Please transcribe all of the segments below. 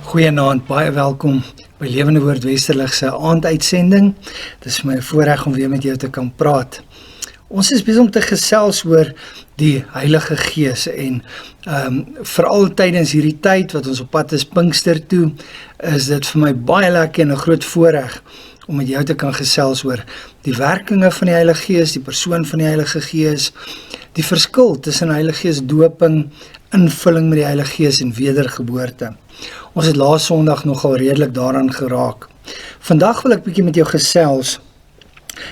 Goeienaand, baie welkom by Lewende Woord Westerlig se aanduitsending. Dit is my voorreg om weer met jou te kan praat. Ons is besig om te gesels oor die Heilige Gees en veral tydens hierdie tyd wat ons op pad is Pinkster toe, is dit vir my baie lekker en 'n groot voorreg om met jou te kan gesels oor die werkinge van die Heilige Gees, die persoon van die Heilige Gees, die verskil tussen Heilige Gees doping, invulling met die Heilige Gees en wedergeboorte. Ons het laas Sondag nogal redelik daaraan geraak. Vandag wil ek bietjie met jou gesels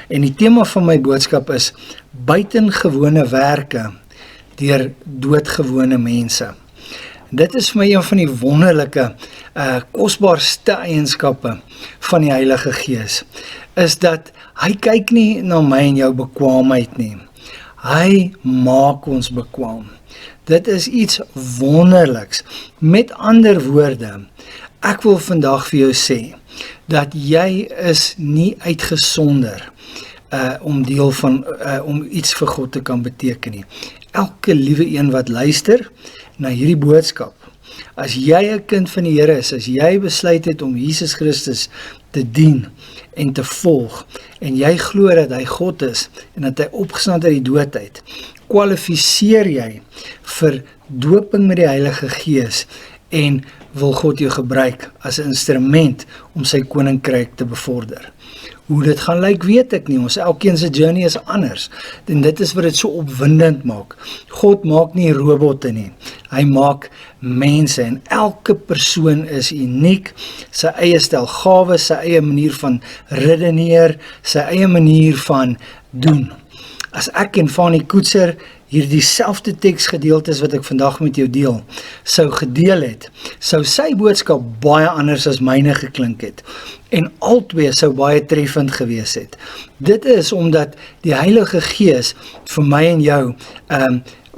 en die tema van my boodskap is buitengewone werke deur doodgewone mense. Dit is vir my een van die wonderlike, kosbaarste eienskappe van die Heilige Gees, is dat hy kyk nie na my en jou bekwaamheid nie. Hy maak ons bekwaam. Dit is iets wonderliks. Met ander woorde, ek wil vandag vir jou sê, dat jy is nie uitgesonder om deel van, om iets vir God te kan beteken nie. Elke liewe een wat luister na hierdie boodskap, as jy 'n kind van die Here is, as jy besluit het om Jesus Christus te dien en te volg, en jy glo dat hy God is, en dat hy opgestaan het uit die dood uit, kwalifiseer jy vir doping met die Heilige Gees en wil God jou gebruik as 'n instrument om sy koninkryk te bevorder. Hoe dit gaan lyk, weet ek nie. Ons elkeen se journey is anders. En dit is wat dit so opwindend maak. God maak nie robotte nie. Hy maak mense en elke persoon is uniek. Sy eie stel gawes, sy eie manier van redeneer, sy eie manier van doen. As ek en Fanny Koetser hierdie selfde teksgedeeltes wat ek vandag met jou deel, sou gedeel het, sou sy boodskap baie anders as myne geklink het. En albei sou baie treffend gewees het. Dit is omdat die Heilige Gees vir my en jou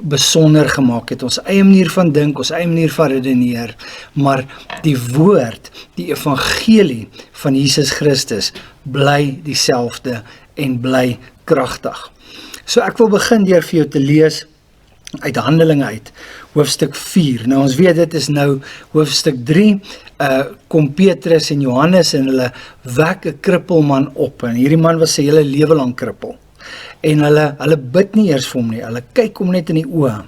besonder gemaak het. Ons eie manier van dink, ons eie manier van redeneer, maar die woord, die evangelie van Jesus Christus, bly dieselfde en bly kragtig. So ek wil begin deur vir jou te lees uit Handelinge uit, hoofstuk 4. Nou ons weet dit is nou hoofstuk 3, kom Petrus en Johannes en hulle wek 'n krippelman op, en hierdie man was sy hele lewe lang krippel. En hulle bid nie eers vir hom nie, hulle kyk hom net in die oë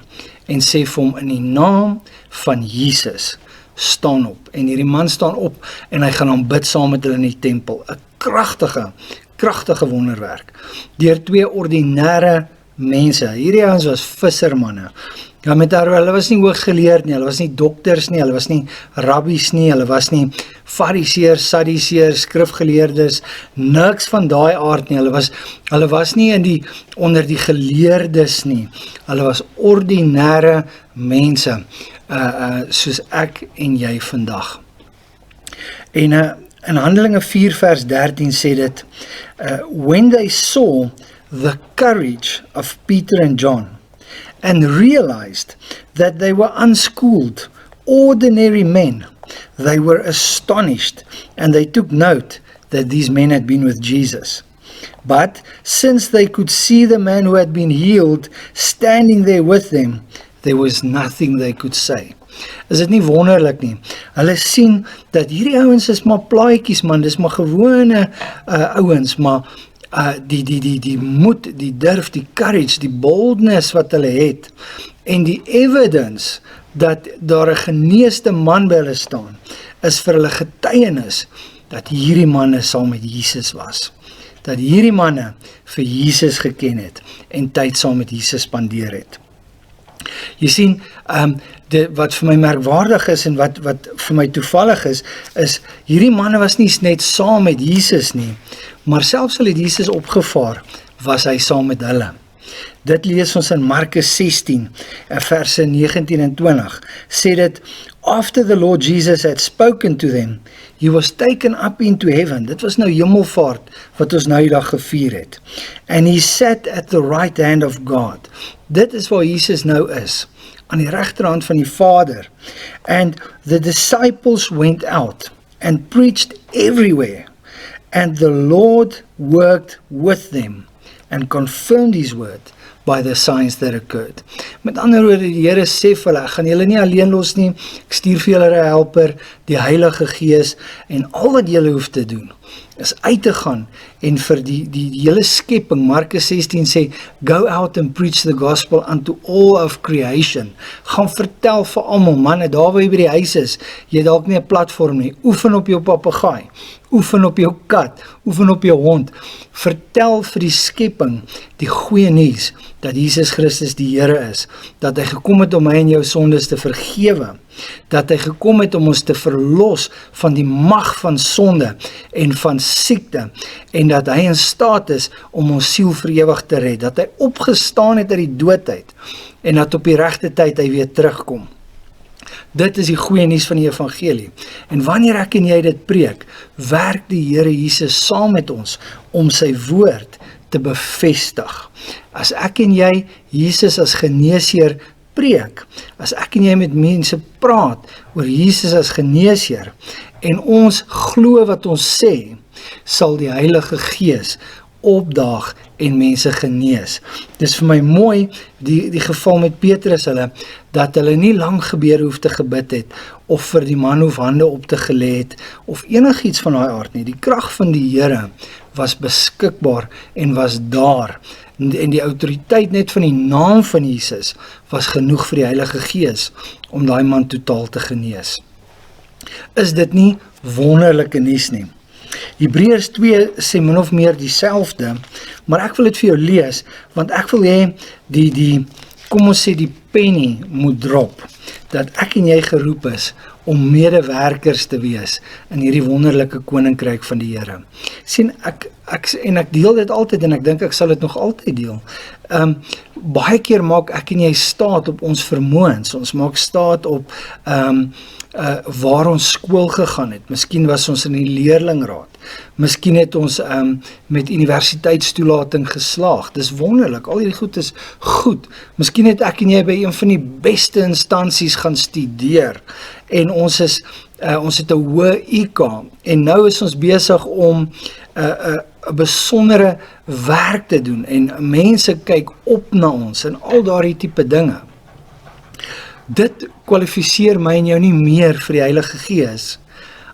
en sê vir hom, in die naam van Jesus, staan op. En hierdie man staan op en hy gaan hom bid saam met hulle in die tempel. 'n kragtige wonderwerk, deur twee ordinêre mense. Hierdie ouens was vissermanne. Ja, met haar, hulle was nie hooggeleerd nie, hulle was nie dokters nie, hulle was nie rabbies nie, hulle was nie fariseërs, sadduseërs, skrifgeleerdes, niks van daai aard nie. Hulle was nie onder die geleerdes nie. Hulle was ordinêre mense, soos ek en jy vandag. En in Handelinge 4 vers 13 sê dit, when they saw the courage of Peter and John and realized that they were unschooled, ordinary men, they were astonished, and they took note that these men had been with Jesus. But since they could see the man who had been healed standing there with them, there was nothing they could say. Is dit nie wonderlik nie? Hulle sien dat hierdie ouens is maar plaatjies man, dis maar gewone ouens, maar die moed, die durf, die courage, die boldness wat hulle het, en die evidence dat daar 'n geneesde man by hulle staan, is vir hulle getuienis dat hierdie manne saam met Jesus was. Dat hierdie manne vir Jesus geken het en tyd saam met Jesus spandeer het. Jy sien, wat vir my merkwaardig is en wat vir my toevallig is hierdie manne was nie net saam met Jesus nie, maar selfs al het Jesus opgevaar, was hy saam met hulle. Dit lees ons in Markus 16, verse 19 en 20, sê dit, after the Lord Jesus had spoken to them, he was taken up into heaven. Dit was nou hemelvaart, wat ons nou die dag gevier het. And he sat at the right hand of God. Dit is waar Jesus nou is, aan die regterhand van die Vader. And the disciples went out and preached everywhere. And the Lord worked with them and confirmed his word by the signs that occurred. Met ander woorde, die Here sê vir hulle, ek gaan julle nie alleen los nie, ek stuur vir julle 'n helper, die Heilige Gees, en al wat julle hoef te doen, is uit te gaan en vir die hele skepping, Markus 16 sê, go out and preach the gospel unto all of creation. Gaan vertel vir almal, manne, daar waar jy by die huis is, jy het dalk nie 'n platform nie, oefen op jou papegaai, oefen op jou kat, oefen op jou hond, vertel vir die skepping die goeie nuus, dat Jesus Christus die Here is, dat hy gekom het om my en jou sondes te vergewe, dat hy gekom het om ons te verlos van die mag van sonde en van siekte, en dat hy in staat is om ons siel vir ewig te red, dat hy opgestaan het uit die doodheid, en dat op die regte tyd hy weer terugkom. Dit is die goeie nuus van die evangelie. En wanneer ek en jy dit preek, werk die Here Jesus saam met ons om sy woord te bevestig. As ek en jy Jesus as geneesheer preek, as ek en jy met mense praat oor Jesus as geneesheer, en ons glo wat ons sê, sal die Heilige Gees opdaag en mense genees. Dis vir my mooi, die geval met Petrus dat hulle nie lang gebede hoef te gebid het, of vir die man hoef hande op te gelê het, of enigiets van daai aard nie. Die krag van die Here was beskikbaar en was daar, en die autoriteit net van die naam van Jesus was genoeg vir die Heilige Gees om daai man totaal te genees. Is dit nie wonderlike nuus nie? Hebreërs 2 sê min of meer dieselfde, maar ek wil dit vir jou lees, want ek wil hê kom ons sê die penny moet drop, dat ek en jy geroep is om medewerkers te wees in hierdie wonderlike koninkryk van die Here. Sien, ek deel dit altyd, en ek dink ek sal dit nog altyd deel. Baie keer maak ek en jy staat op ons vermoëns, ons maak staat op waar ons skool gegaan het. Miskien was ons in die leerlingraad. Miskien het ons met universiteitstoelating geslaag. Dis wonderlik, al hierdie goed is goed. Miskien het ek en jy by een van die beste instansies gaan studeer, en ons het 'n hoë IQ, en nou is ons besig om 'n besondere werk te doen, en mense kyk op na ons, en al daardie tipe dinge. Dit kwalifiseer my en jou nie meer vir die Heilige Gees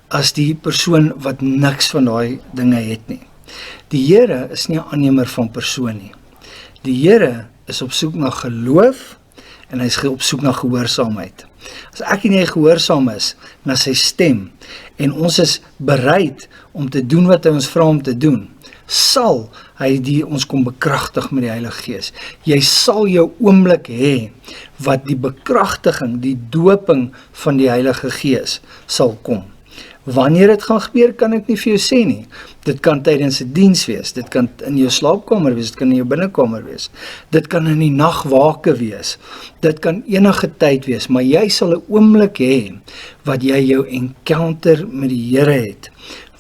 as die persoon wat niks van daai dinge het nie. Die Here is nie 'n aannemer van persoon nie. Die Here is op soek na geloof, en hy is op soek na gehoorsaamheid. As ek en jy gehoorsaam is na sy stem, en ons is bereid om te doen wat hy ons vra om te doen, sal hy ons kom bekragtig met die Heilige Gees. Jy sal jou oomblik hê wat die bekragtiging, die doping van die Heilige Gees sal kom. Wanneer dit gaan gebeur, kan ek nie vir jou sê nie. Dit kan tydens 'n diens wees, dit kan in jou slaapkamer wees, dit kan in jou binnekamer wees, dit kan in die nagwake wees, dit kan enige tyd wees, maar jy sal 'n oomblik hê wat jy jou encounter met die Here het,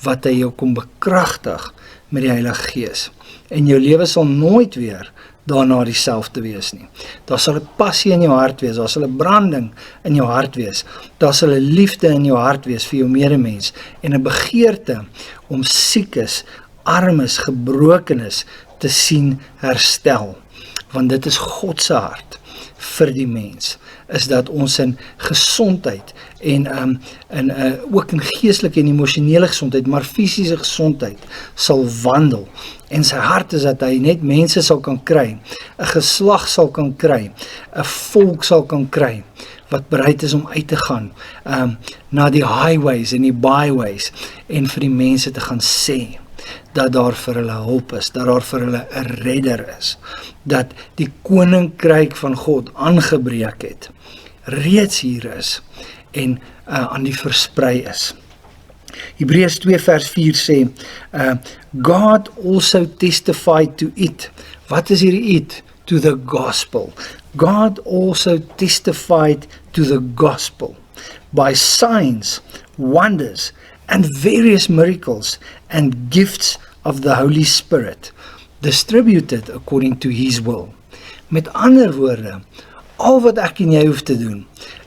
wat hy jou kom bekragtig met die Heilige Gees. En jou lewe sal nooit weer daarna dieselfde wees nie. Daar sal 'n passie in jou hart wees, daar sal 'n branding in jou hart wees, daar sal 'n liefde in jou hart wees vir jou medemens, en 'n begeerte om siekes, armes, gebrokenes te sien herstel. Want dit is God se hart vir die mens, is dat ons in gesondheid en ook in geestelike en emosionele gesondheid, maar fisiese gesondheid sal wandel. En sy hart is dat hy net mense sal kan kry, 'n geslag sal kan kry, 'n volk sal kan kry, wat bereid is om uit te gaan na die highways en die byways, en vir die mense te gaan sê dat daar vir hulle hulp is, dat daar vir hulle 'n redder is, dat die koninkryk van God aangebreek het, reeds hier is, en aan die versprei is. Hebreërs 2 vers 4 sê, God also testified to it. Wat is hierdie it? To the gospel. God also testified to the gospel by signs, wonders, and various miracles and gifts of the Holy Spirit, distributed according to his will. Met ander woorde, al wat ek en jy hoef te doen,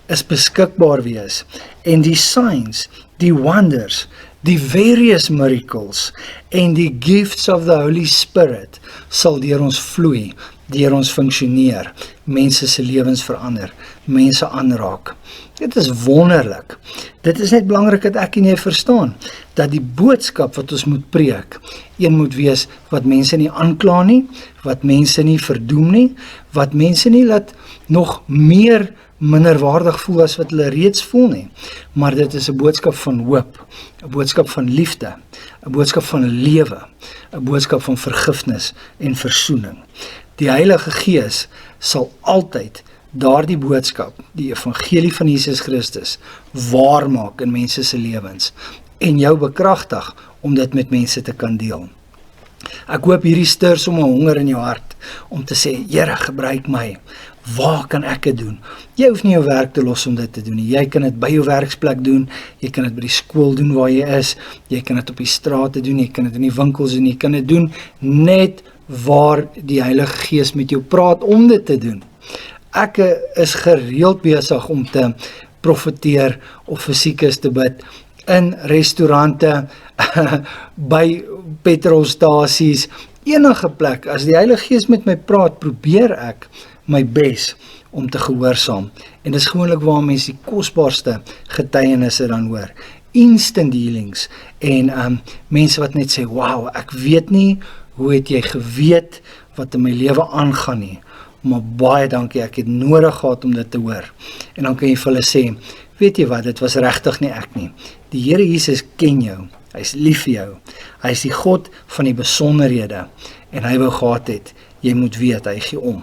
is beskikbaar wees, en die signs, die wonders, die various miracles, en die gifts of the Holy Spirit, sal deur ons vloei, deur ons funksioneer, mense se lewens verander, mense aanraak. Dit is wonderlik. Dit is net belangrik dat ek en jy verstaan, dat die boodskap wat ons moet preek, een moet wees wat mense nie aankla nie, wat mense nie verdoem nie, wat mense nie laat nog meer minderwaardig voel as wat hulle reeds voel nie. Maar dit is 'n boodskap van hoop, 'n boodskap van liefde, 'n boodskap van lewe, 'n boodskap van vergifnis en versoening. Die Heilige Gees sal altyd daardie boodskap, die evangelie van Jesus Christus, waar maak in mense se lewens en jou bekragtig om dit met mense te kan deel. Ek hoop hierdie stuur sommer honger in jou hart om te sê, Here, gebruik my. Waar kan ek dit doen? Jy hoef nie jou werk te los om dit te doen nie. Jy kan dit by jou werksplek doen, jy kan dit by die skool doen waar jy is, jy kan dit op die straat doen, jy kan dit in die winkels doen, jy kan dit doen net waar die Heilige Gees met jou praat om dit te doen. Ek is gereeld besig om te profeteer of vir siekes te bid in restaurante, by petrolstasies, enige plek. As die Heilige Gees met my praat, probeer ek my bes om te gehoorsaam. En dis gewoonlik waar mense die kosbaarste getuienisse dan hoor. Instant healings en mense wat net sê, wow, ek weet nie, hoe het jy geweet wat in my lewe aangaan nie, maar baie dankie, ek het nodig gehad om dit te hoor. En dan kan jy vir hulle sê, weet jy wat, dit was regtig nie ek nie. Die Here Jesus ken jou, hy is lief vir jou, hy is die God van die besonderhede, en hy wou gehad het, jy moet weet, hy gee om.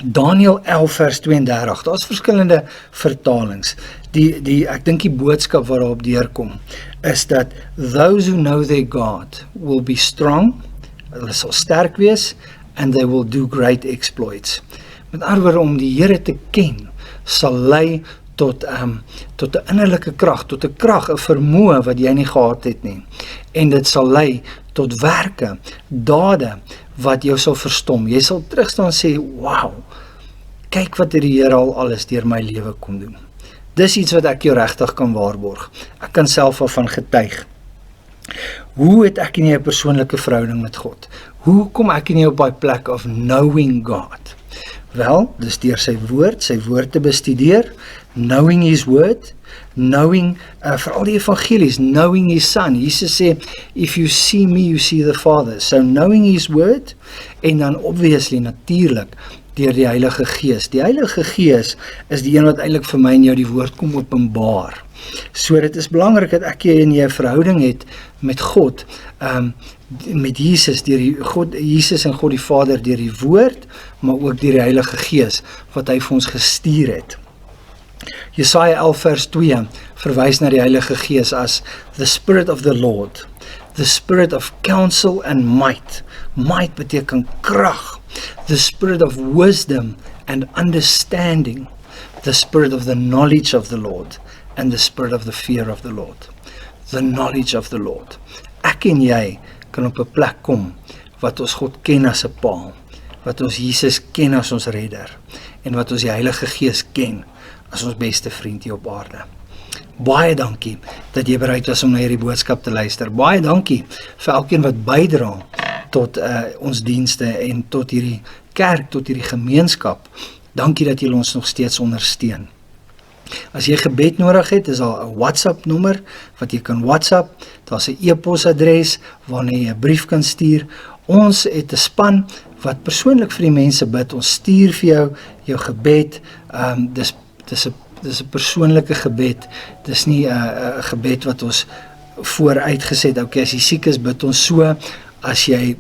Daniël 11 vers 32, daar is verskillende vertalings. Ek dink die boodskap wat daarop deurkom, is dat those who know their God will be strong, hulle sal sterk wees, and they will do great exploits. Met ander woorde, om die Here te ken, sal lei tot 'n innerlike krag, tot 'n krag, 'n vermoë wat jy nie gehad het nie. En dit sal lei tot werke, dade, wat jou sal verstom. Jy sal terugstaan en sê, wow, kyk wat die Here al alles deur my lewe kom doen. Dis iets wat ek jou regtig kan waarborg. Ek kan self van getuig. Hoe het ek en jy 'n persoonlike verhouding met God? Hoe kom ek en jy op daai plek of knowing God? Wel, dis deur sy woord te bestudeer, knowing his word, knowing, veral die evangelies, knowing his son. Jesus sê, if you see me, you see the Father. So knowing his word, en dan obviously, natuurlik, deur die Heilige Gees. Die Heilige Gees is die een wat eintlik vir my en jou die woord kom openbaar. So dit is belangrik dat ek en jy 'n verhouding het met God, met Jesus, Jesus en God die Vader deur die woord, maar ook deur die Heilige Gees wat hy vir ons gestuur het. Jesaja 11 vers 2 verwys na die Heilige Gees as the Spirit of the Lord, the Spirit of counsel and might. Might beteken krag. The Spirit of wisdom and understanding, the Spirit of the knowledge of the Lord, and the Spirit of the fear of the Lord. The knowledge of the Lord. Ek en jy kan op 'n plek kom wat ons God ken as 'n Pa, wat ons Jesus ken as ons redder, en wat ons die Heilige Gees ken as ons beste vriend hier op aarde. Baie dankie dat jy bereid was om na hierdie boodskap te luister. Baie dankie vir elkeen wat bydra tot ons dienste en tot hierdie kerk, tot hierdie gemeenskap. Dankie dat julle ons nog steeds ondersteun. As jy gebed nodig het, is daar 'n WhatsApp nommer wat jy kan WhatsApp. Daar's 'n e-posadres waarna jy 'n brief kan stuur. Ons het 'n span wat persoonlik vir die mense bid. Ons stuur vir jou gebed. Dis 'n persoonlike gebed. Dis nie 'n gebed wat ons vooruitgeset, okay, as jy siek is, bid ons so. As jy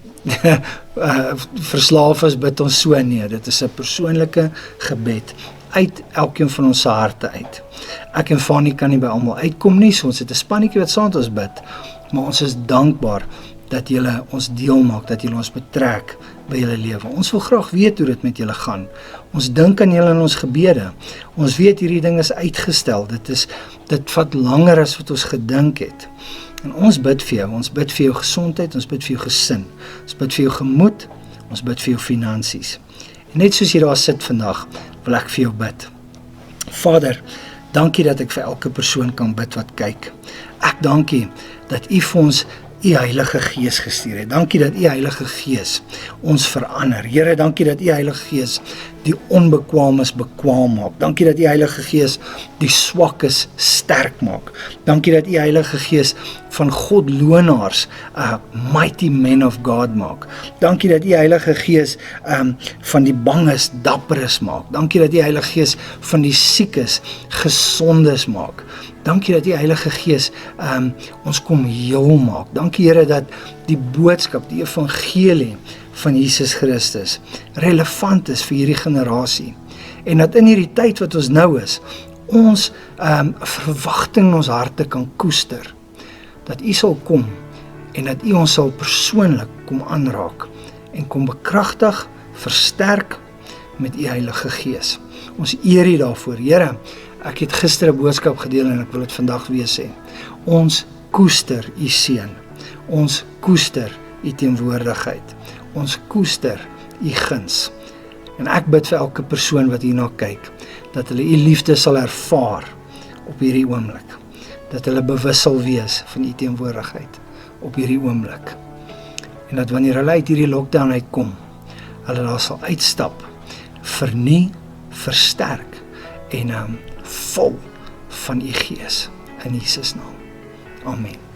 verslaaf is, bid ons so. Nee, dit is 'n persoonlike gebed uit elkeen van ons harte uit. Ek en Fanny kan nie by almal uitkom nie, so ons het 'n spannetjie wat saam met ons bid, maar ons is dankbaar dat julle ons deel maak, dat julle ons betrek by julle lewe. Ons wil graag weet hoe dit met julle gaan. Ons dink aan julle in ons gebede. Ons weet hierdie ding is uitgestel. Dit vat langer as wat ons gedink het. En ons bid vir jou gesondheid, ons bid vir jou gesin, ons bid vir jou gemoed, ons bid vir jou finansies. En net soos jy daar sit vandag, wil ek vir jou bid. Vader, dankie dat ek vir elke persoon kan bid wat kyk. Ek dankie dat U vir ons U Heilige Gees gestuur het. Dankie dat U Heilige Gees ons verander. Here, dankie dat U Heilige Gees die onbekwaames bekwaam maak. Dankie dat U Heilige Gees die swakkes sterk maak. Dankie dat U Heilige Gees van Godlonaars mighty men of God maak. Dankie dat U Heilige Gees van die banges dapperes maak. Dankie dat U Heilige Gees van die siekes gesondes maak. Dankie dat die Heilige Gees ons kom heel maak. Dankie Here dat die boodskap, die evangelie van Jesus Christus relevant is vir hierdie generasie. En dat in hierdie tyd wat ons nou is, ons verwagting in ons harte kan koester. Dat U sal kom en dat U ons sal persoonlik kom aanraak en kom bekragtig, versterk met U Heilige Gees. Ons eer U daarvoor, Here. Ek het gister 'n boodskap gedeel en ek wil dit vandag weer sê. Ons koester U seën. Ons koester U teenwoordigheid. Ons koester U guns. En ek bid vir elke persoon wat hierna kyk, dat hulle U liefde sal ervaar op hierdie oomblik. Dat hulle bewus sal wees van U teenwoordigheid op hierdie oomblik. En dat wanneer hulle uit hierdie lockdown uitkom, hulle daar sal uitstap, vernuig, versterk en vol van U Gees in Jesus naam. Amen.